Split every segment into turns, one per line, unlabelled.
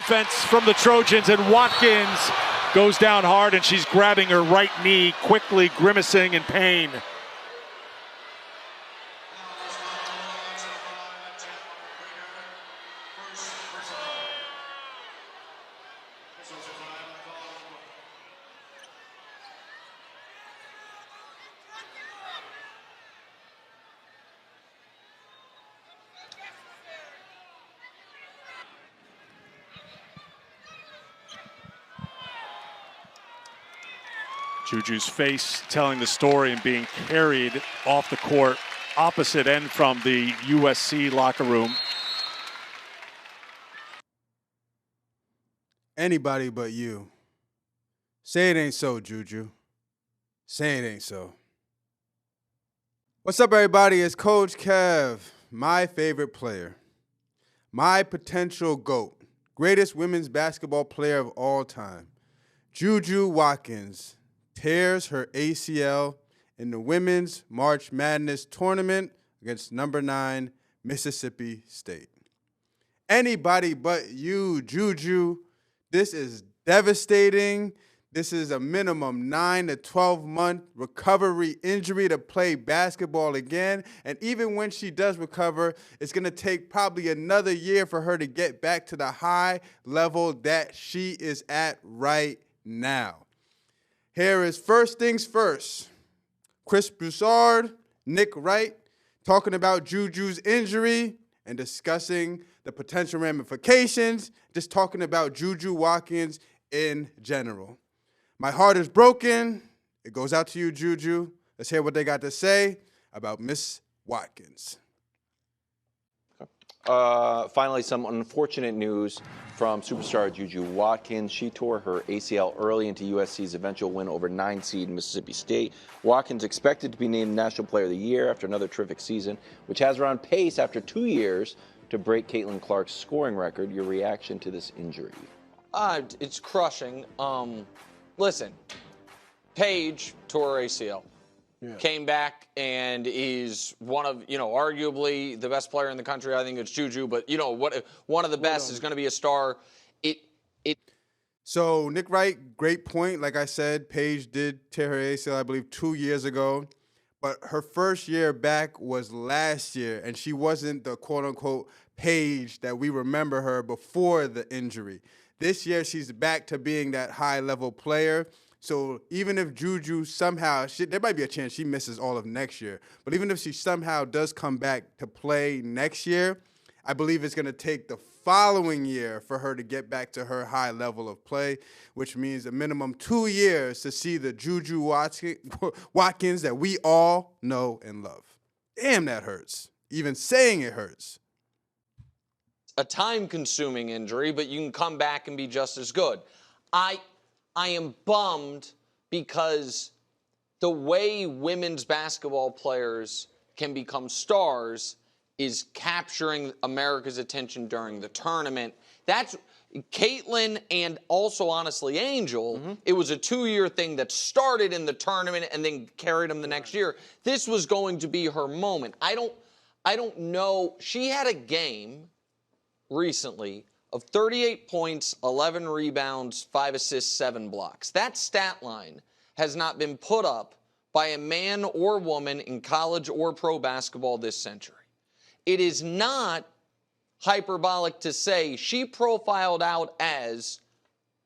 Defense from the Trojans, and Watkins goes down hard, and she's grabbing her right knee, quickly grimacing in pain. JuJu's face telling the story and being carried off the court, opposite end from the USC locker room.
Anybody but you. Say it ain't so, JuJu. Say it ain't so. What's up, everybody? It's Coach Kev, my favorite player, my potential GOAT, greatest women's basketball player of all time. JuJu Watkins tears her ACL in the Women's March Madness tournament against number 9 Mississippi State. Anybody but you, JuJu. This is devastating. This is a minimum 9 to 12 month recovery injury to play basketball again. And even when she does recover, it's going to take probably another year for her to get back to the high level that she is at right now. Here is first things first. Chris Broussard, Nick Wright, talking about JuJu's injury and discussing the potential ramifications, just talking about JuJu Watkins in general. My heart is broken. It goes out to you, JuJu. Let's hear what they got to say about Miss Watkins.
Finally, some unfortunate news from superstar JuJu Watkins. She tore her ACL early into USC's eventual win over 9-seed Mississippi State. Watkins expected to be named National Player of the Year after another terrific season, which has her on pace after 2 years to break Caitlin Clark's scoring record. Your reaction to this injury?
It's crushing. Listen, Paige tore her ACL. Yeah. Came back and is one of, arguably the best player in the country. I think it's JuJu, but one of the best is going to be a star.
So Nick Wright, great point. Like I said, Paige did tear her ACL, I believe, 2 years ago. But her first year back was last year, and she wasn't the quote-unquote Paige that we remember her before the injury. This year, she's back to being that high-level player. So even if JuJu somehow, there might be a chance she misses all of next year, but even if she somehow does come back to play next year, I believe it's going to take the following year for her to get back to her high level of play, which means a minimum 2 years to see the JuJu Watkins that we all know and love. Damn, that hurts. Even saying it hurts.
A time-consuming injury, but you can come back and be just as good. I am bummed because the way women's basketball players can become stars is capturing America's attention during the tournament. That's Caitlin and also, honestly, Angel. Mm-hmm. It was a 2-year thing that started in the tournament and then carried them the next year. This was going to be her moment. I don't know. She had a game recently of 38 points, 11 rebounds, 5 assists, 7 blocks. That stat line has not been put up by a man or woman in college or pro basketball this century. It is not hyperbolic to say she profiled out as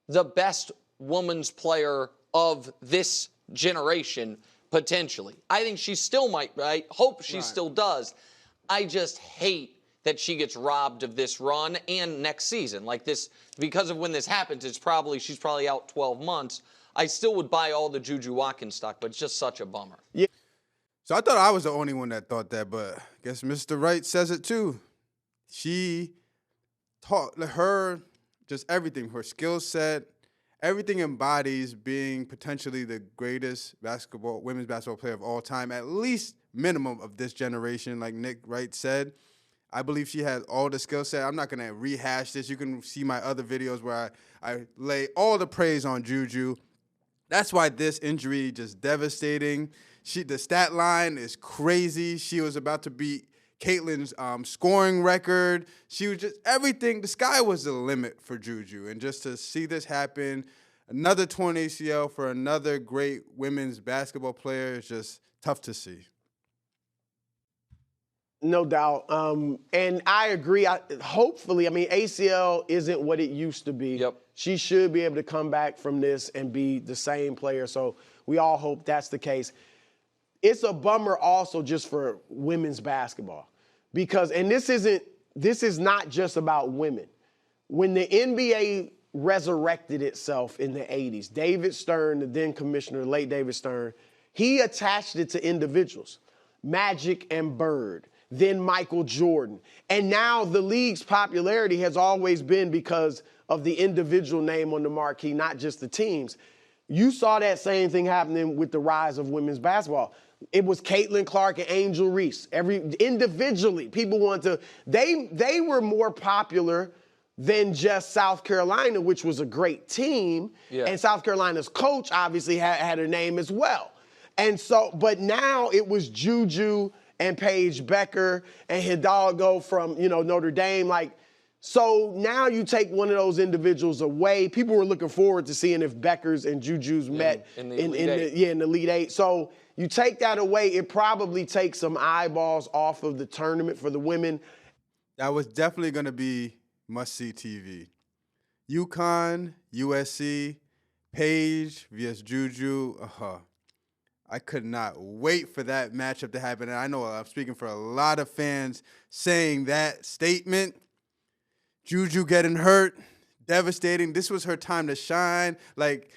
the best women's player of this generation, potentially. I think she still might, I hope she still does. I just hate that she gets robbed of this run and next season. Like this, because of when this happens, she's probably out 12 months. I still would buy all the JuJu Watkins stock, but it's just such a bummer.
Yeah. So I thought I was the only one that thought that, but I guess Mr. Wright says it too. She taught her just everything, her skill set, everything embodies being potentially the greatest women's basketball player of all time, at least minimum of this generation, like Nick Wright said. I believe she has all the skill set. I'm not going to rehash this. You can see my other videos where I lay all the praise on JuJu. That's why this injury just devastating. The stat line is crazy. She was about to beat Caitlin's scoring record. She was just everything. The sky was the limit for JuJu. And just to see this happen, another torn ACL for another great women's basketball player is just tough to see.
No doubt. And I agree. Hopefully, ACL isn't what it used to be.
Yep.
She should be able to come back from this and be the same player. So we all hope that's the case. It's a bummer also just for women's basketball because, and this is not just about women. When the NBA resurrected itself in the 80s, David Stern, the then commissioner, late David Stern, he attached it to individuals, Magic and Bird, then Michael Jordan. And now the league's popularity has always been because of the individual name on the marquee, not just the teams. You saw that same thing happening with the rise of women's basketball. It was Caitlin Clark and Angel Reese. Individually, people want to, they were more popular than just South Carolina, which was a great team.
Yeah.
And South Carolina's coach obviously had a name as well. And so, but now it was JuJu and Paige Becker and Hidalgo from, Notre Dame. So now you take one of those individuals away. People were looking forward to seeing if Becker's and JuJu's met
in the
Elite Eight. So you take that away, it probably takes some eyeballs off of the tournament for the women.
That was definitely going to be must-see TV. UConn, USC, Paige vs. JuJu. I could not wait for that matchup to happen. And I know I'm speaking for a lot of fans saying that statement. JuJu getting hurt, devastating. This was her time to shine. Like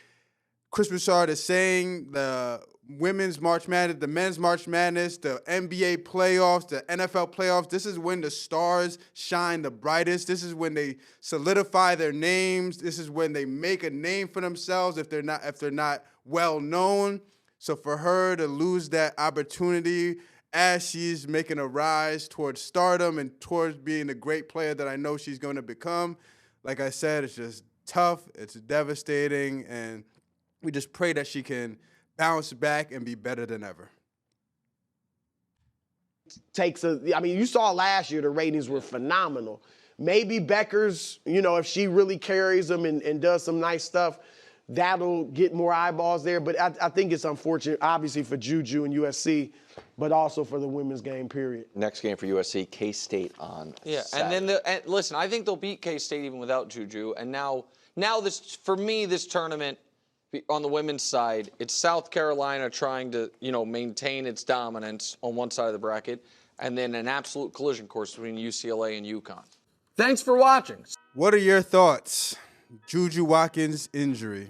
Chris Broussard is saying, the women's March Madness, the men's March Madness, the NBA playoffs, the NFL playoffs, this is when the stars shine the brightest. This is when they solidify their names. This is when they make a name for themselves if they're not well known. So for her to lose that opportunity as she's making a rise towards stardom and towards being the great player that I know she's going to become, like I said, it's just tough, it's devastating, and we just pray that she can bounce back and be better than ever.
You saw last year the ratings were phenomenal. Maybe Becker's, if she really carries them and does some nice stuff, that'll get more eyeballs there. But I think it's unfortunate, obviously, for JuJu and USC, but also for the women's game, period.
Next game for USC, K-State on Saturday.
And then listen, I think they'll beat K-State even without JuJu. And now this, for me, this tournament on the women's side, it's South Carolina trying to, maintain its dominance on one side of the bracket, and then an absolute collision course between UCLA and UConn.
Thanks for watching.
What are your thoughts? JuJu Watkins' injury.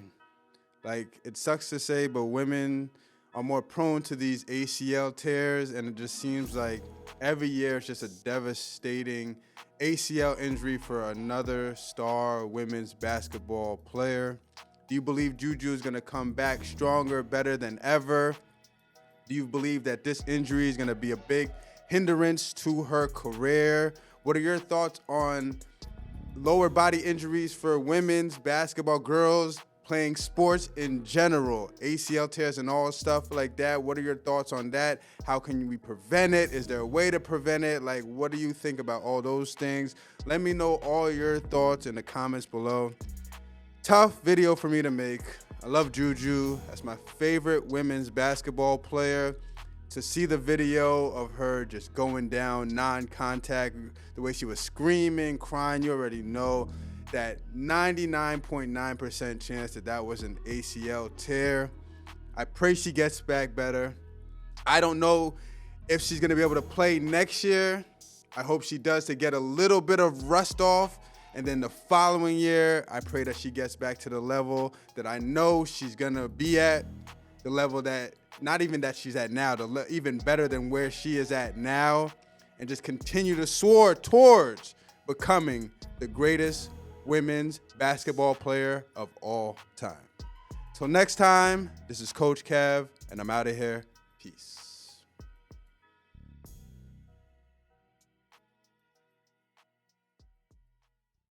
It sucks to say, but women are more prone to these ACL tears, and it just seems like every year it's just a devastating ACL injury for another star women's basketball player. Do you believe JuJu is going to come back stronger, better than ever? Do you believe that this injury is going to be a big hindrance to her career? What are your thoughts on lower body injuries for women's basketball, girls playing sports in general, ACL tears and all stuff like that? What are your thoughts on that? How can we prevent it? Is there a way to prevent it? What do you think about all those things? Let me know all your thoughts in the comments below. Tough video for me to make. I love JuJu. That's my favorite women's basketball player. To see the video of her just going down, non-contact, the way she was screaming, crying, you already know that 99.9% chance that was an ACL tear. I pray she gets back better. I don't know if she's going to be able to play next year. I hope she does, to get a little bit of rust off. And then the following year, I pray that she gets back to the level that I know she's going to be at, the level that, not even that she's at now, even better than where she is at now, and just continue to soar towards becoming the greatest women's basketball player of all time. Till next time, this is Coach Kev, and I'm out of here. Peace.